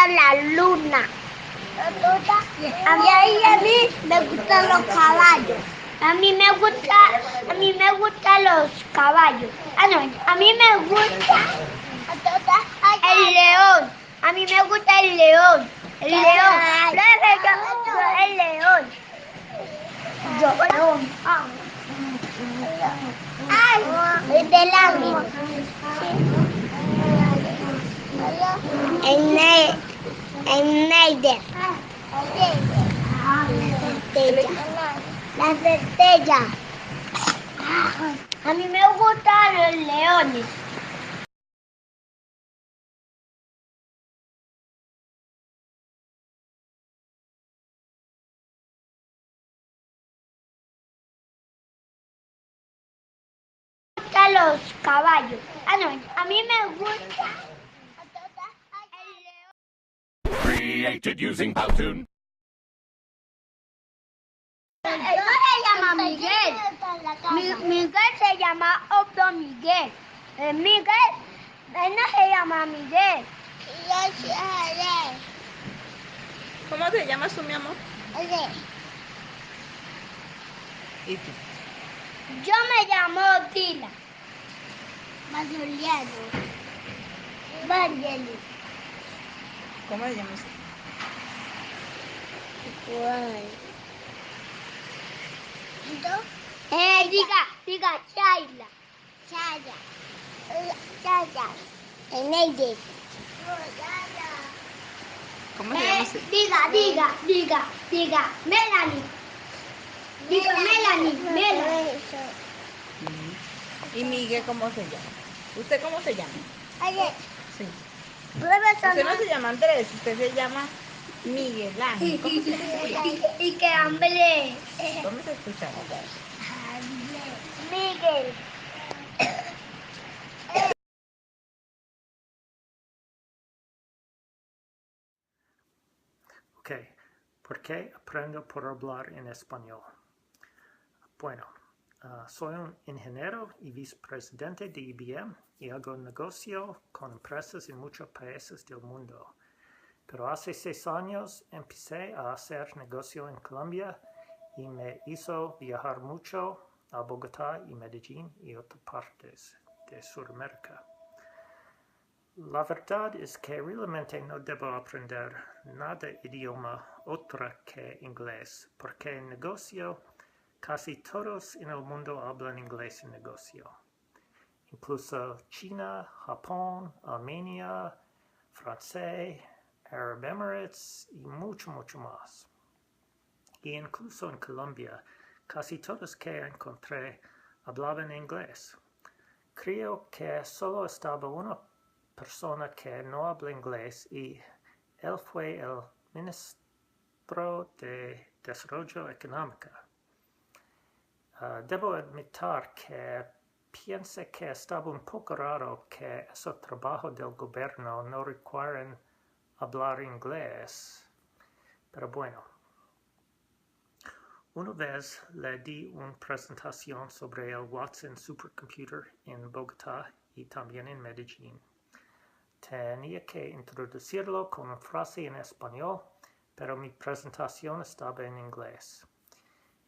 gusta la luna. A mí me gustan los caballos. A mí me gustan los caballos. A mí me gusta el león. A mí me gusta el león. El león. El león. El del ángel. El Neider. La centella. A mí me gustan los leones. Los caballos. A mí me gusta el león. Created using Powtoon. No se llama Miguel. Miguel se llama otro Miguel. Miguel, él no se llama Miguel. ¿Cómo te llamas tú, mi amor? ¿Y tú? Yo me llamo Dila. Mazuliano. Vangeli. ¿Cómo te llamas? Diga, Chayla. Chaya. Eneide. ¿Cómo te llamas? Diga, Melanie. Diga, Melanie. ¿Y Miguel cómo se llama? ¿Usted cómo se llama? Sí. Usted no se llama Andrés, usted se llama Miguel Ángel. ¿Cómo se escucha? Y que hambre. ¿Cómo se escucha? Miguel. Ok, ¿por qué aprendo por hablar en español? Bueno, soy un ingeniero y vicepresidente de IBM y hago negocio con empresas en muchos países del mundo. Pero hace 6 años empecé a hacer negocio en Colombia y me hizo viajar mucho a Bogotá y Medellín y otras partes de Sudamérica. La verdad es que realmente no debo aprender nada idioma otro que inglés, porque en negocio casi todos en el mundo hablan inglés en negocio. Incluso China, Japón, Armenia, francés, Arab Emirates y mucho más. Y incluso en Colombia, casi todos que encontré hablaban inglés. Creo que solo estaba una persona que no habla inglés y él fue el ministro de Desarrollo Económico. Debo admitir que pienso que estaba un poco raro que ese trabajo del gobierno no requieren hablar inglés, pero bueno. Una vez le di una presentación sobre el Watson Supercomputer en Bogotá y también en Medellín. Tenía que introducirlo con una frase en español, pero mi presentación estaba en inglés.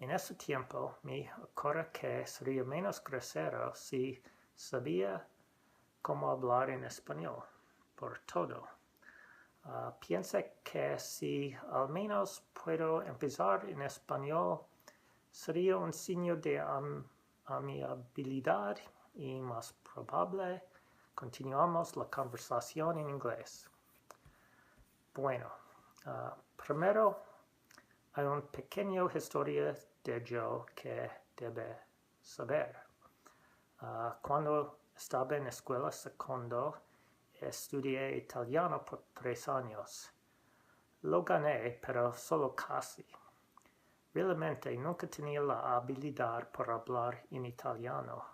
En ese tiempo me ocurrió que sería menos grosero si sabía cómo hablar en español, por todo. Pienso que si al menos puedo empezar en español, sería un signo de amabilidad y más probable continuamos la conversación en inglés. Bueno, primero hay una pequeña historia de yo que debe saber. Cuando estaba en escuela secundaria, estudié italiano por 3 años. Lo gané, pero solo casi. Realmente nunca tenía la habilidad para hablar en italiano.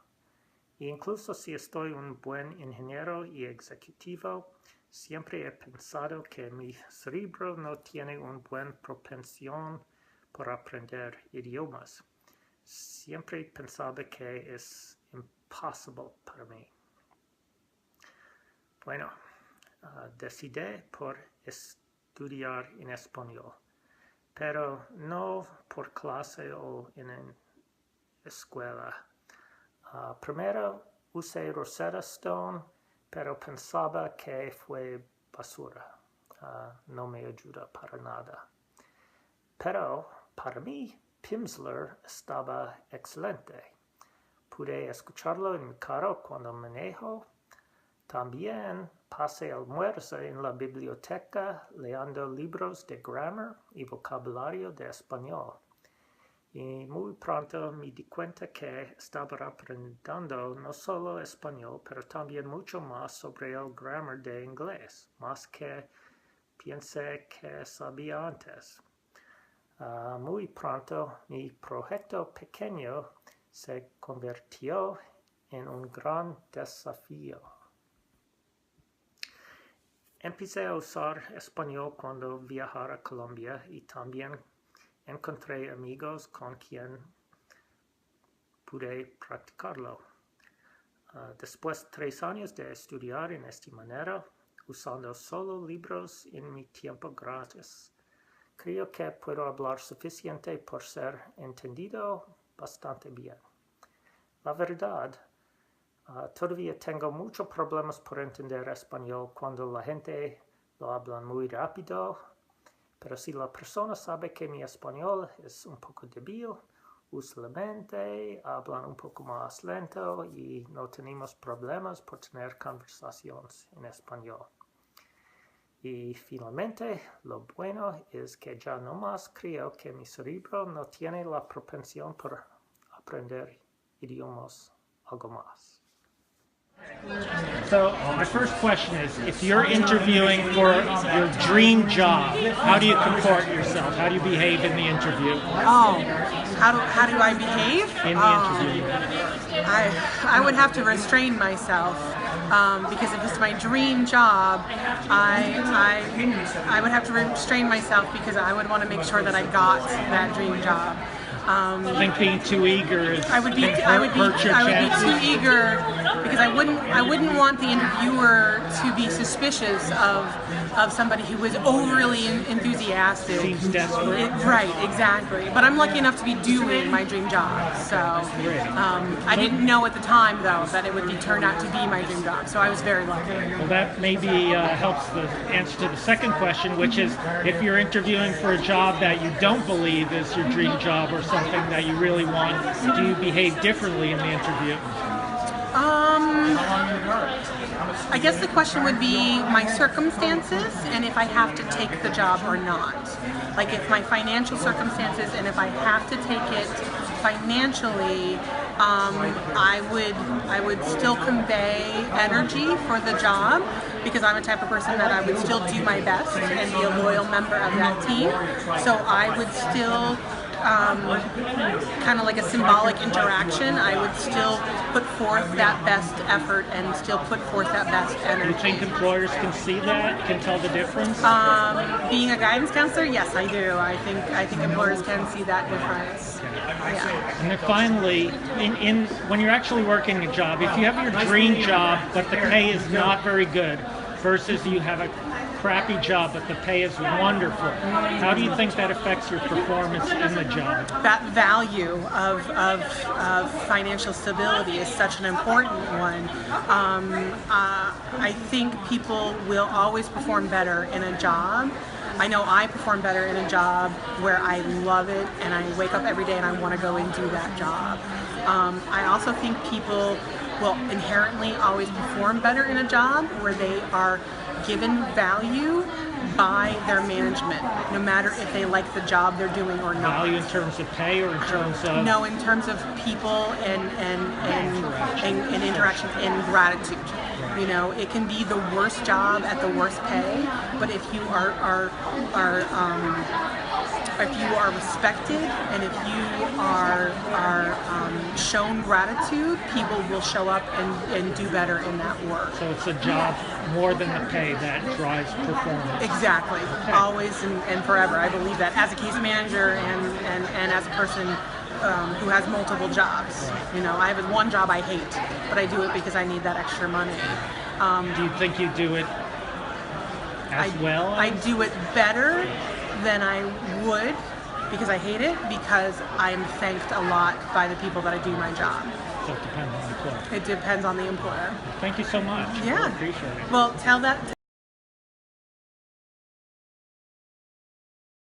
E incluso si estoy un buen ingeniero y ejecutivo, siempre he pensado que mi cerebro no tiene una buena propensión para aprender idiomas. Siempre pensaba que es imposible para mí. Bueno, decidí por estudiar en español, pero no por clase o en escuela. Primero usé Rosetta Stone, pero pensaba que fue basura. No me ayuda para nada. Pero para mí, Pimsleur estaba excelente. Pude escucharlo en mi carro cuando manejo. También pasé almuerzo en la biblioteca leyendo libros de grammar y vocabulario de español. Y muy pronto me di cuenta que estaba aprendiendo no solo español, pero también mucho más sobre el grammar de inglés, más que pensé que sabía antes. Muy pronto mi proyecto pequeño se convirtió en un gran desafío. Empecé a usar español cuando viajé a Colombia y también encontré amigos con quien pude practicarlo. Después de 3 años de estudiar en esta manera, usando solo libros en mi tiempo gratis, creo que puedo hablar suficiente por ser entendido bastante bien. La verdad, todavía tengo muchos problemas por entender español cuando la gente lo habla muy rápido, pero si la persona sabe que mi español es un poco débil, usualmente hablan un poco más lento y no tenemos problemas por tener conversaciones en español. Y finalmente, lo bueno es que ya no más creo que mi cerebro no tiene la propensión por aprender idiomas algo más. So my first question is, if you're interviewing for your dream job, how do you comport yourself? How do you behave in the interview? Oh, how do I behave? In the interview. I would have to restrain myself because if it's my dream job, I would have to restrain myself because I would want to make sure that I got that dream job. I think being too eager is I would be too eager because I wouldn't want the interviewer to be suspicious of somebody who was overly enthusiastic. Seems desperate. Right, exactly. But I'm lucky enough to be doing my dream job. So I didn't know at the time though that it would be turned out to be my dream job. So I was very lucky. Well, that maybe helps the answer to the second question, which is if you're interviewing for a job that you don't believe is your dream job or something that you really want, do you behave differently in the interview? I guess the question would be my circumstances and if I have to take the job or not. Like if my financial circumstances and if I have to take it financially, I would still convey energy for the job because I'm a type of person that I would still do my best and be a loyal member of that team. So I would still kind of like a symbolic interaction, I would still put forth that best effort and still put forth that best energy. Do you think employers can see that, can tell the difference? Being a guidance counselor, yes, I do. I think employers can see that difference. Yeah. And then finally, when you're actually working a job, if you have your dream job but the pay is not very good, versus you have a crappy job but the pay is wonderful, how do you think that affects your performance in the job? That value of financial stability is such an important one. I think people will always perform better in a job. I know I perform better in a job where I love it and I wake up every day and I want to go and do that job. I also think people will inherently always perform better in a job where they are given value by their management, no matter if they like the job they're doing or not. Value in terms of pay or in terms of? No, in terms of people and interaction and gratitude. You know, it can be the worst job at the worst pay, but if you are respected and if you are shown gratitude, people will show up and do better in that work. So it's a job more than the pay that drives performance. Exactly. Okay. Always and forever. I believe that as a case manager and as a person who has multiple jobs. Right. You know, I have one job I hate, but I do it because I need that extra money. Do you think you do it I do it better than I would because I hate it, because I'm thanked a lot by the people that I do my job. So it depends on the employer. It depends on the employer. Thank you so much. Yeah. Really appreciate it. Well, tell that.